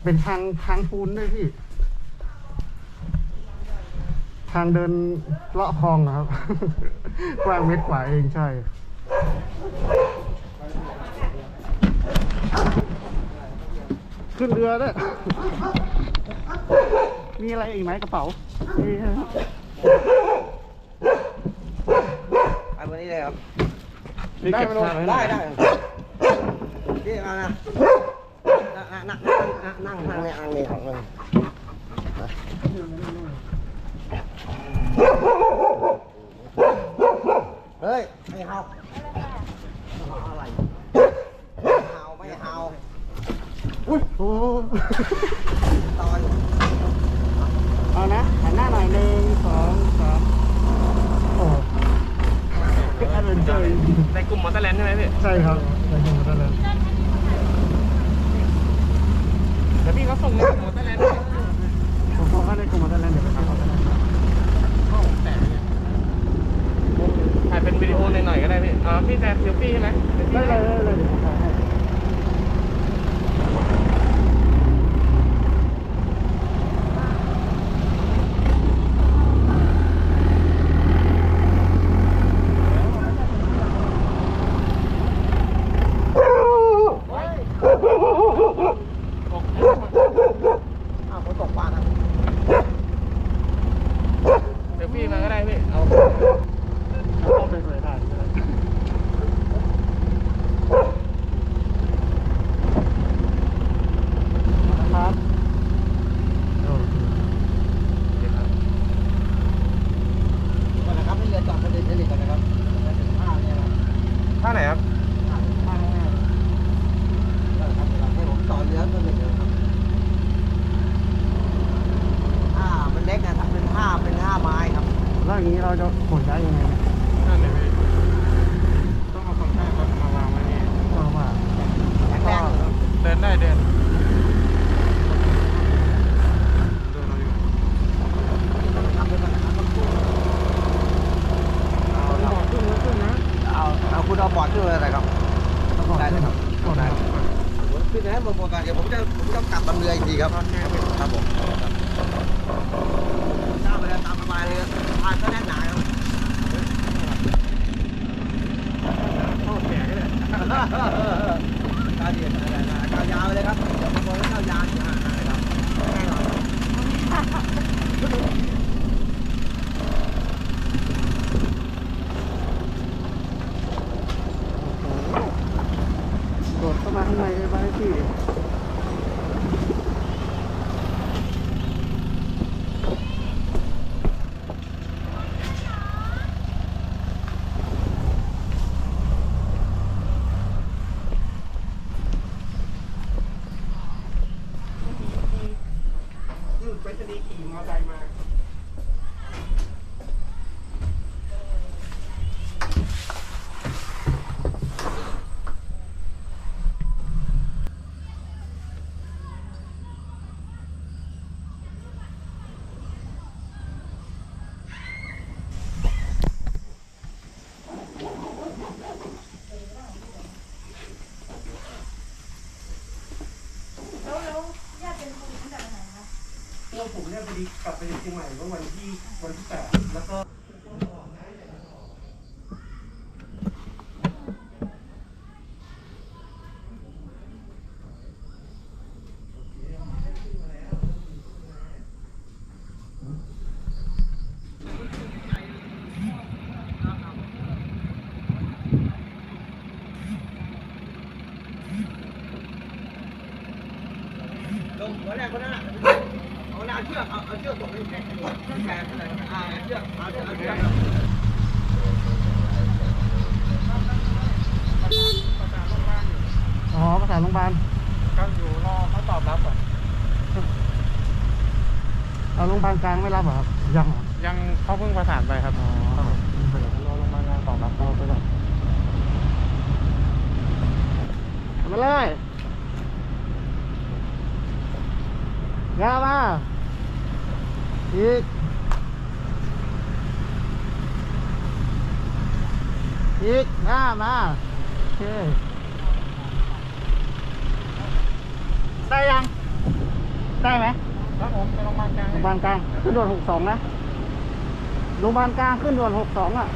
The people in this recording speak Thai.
เป็นทางปูนด้วยพี่ ทางเดินเลาะคลองนะครับ กว้างเมตรกว่าเองใช่ ขึ้นเรือด้วย มีอะไรอีกไหมกระเป๋านี่ครับ ไปวันนี้เลยครับ ได้ไหมลูก ได้นี่มานะนั่งทางในอ่างนี่ของมันเฮ้ยไม่เห่าอะไรเห่าไม่เห่า อุ้ยโอ้ ตอน เอานะหันหน้าหน่อย1 2 3โอ้คือแอดเวนเจอร์ ในกลุ่มมอเตอร์แลนด์ใช่ไหมพี่ ใช่ครับในกลุ่มมอเตอร์แลนด์ เดี๋ยวพี่เขาส่งในกลุ่มมอเตอร์แลนด์ด้วย ผมเข้าในกลุ่มมอเตอร์แลนด์เดี๋ยวไปทำมอเตอร์แลนด์ ถ่ายเป็นวิดีโอหน่อยๆก็ได้พี่พี่แต่เซลฟี่ใช่ไหม ได้เลยเดี๋ยวผมถ่ายให้ฝนตกปลานะ เซลฟี่มาก็ได้พี่เอา ไปสวยถ่ายครับโอเค ก่อนนะครับให้เรือจอดประเด็นเฉลี่ยก่อนนะครับแล้วถึงท่าเนี่ยนะ ท่าไหนครับ ท่าแรกครับให้ผมต่อเรือตัวหนึ่งนะครับมันเล็กนะครับเป็นท่าไม้ครับ แล้วอย่างนี้เราจะขนย้ายยังไงเนี่ย นั่นเลยพี่ต้องเอาคนข้างรถมาวางไว้นี่ เพราะว่า แรก เดินได้เดินดูเราอยู่ ทำไปก่อนนะครับต้องพูด เอาเรา ขึ้นนะ เอาคุณเอาบอร์ดขึ้นเลยอะไรครับได้เลยครับ ก็ได้ ขึ้นนะบนบอร์ดเดี๋ยวผมจะกลับบนเรืออีกทีครับครับผมตามไปเลยตามสบายเลยทานก็แน่นหนาครับ เข้าแขกก็ได้ ก้าวเดียวก้าวยาวเลยครับเดี๋ยวผมบอกว่าก้าวยาวอยู่ห่างๆครับแน่นอน โดดเข้ามาข้างในเลยไปพี่ไปสนีขี่มอเตอร์ไซค์มาตัวผมเนี่ยพอดีกลับไปจากเชียงใหม่เมื่อวันที่8แล้วก็ลงหัวแรกคนนั้นเอาเชือกเอาเชือกตกไปแค่เชือกแขนอะไรเชือกเอาเชือกอ๋อประสานโรงพยาบาล ก็อยู่รอเขาตอบรับก่อน เอาโรงพยาบาลกลางไม่รับเหรอครับยังเหรอ ยังเขาเพิ่งประสานไปครับ อ๋อไปเลย รอลงมางานตอบรับ เอาไปก่อนทำมาเลยยาวมาอีกมาโอเคได้ยัง ได้ไหม ครับผมไปโรงพยาบาลกลาง โรงพยาบาลกลางขึ้นด่วน62นะโรงพยาบาลกลางขึ้นด่วน62อ่ะ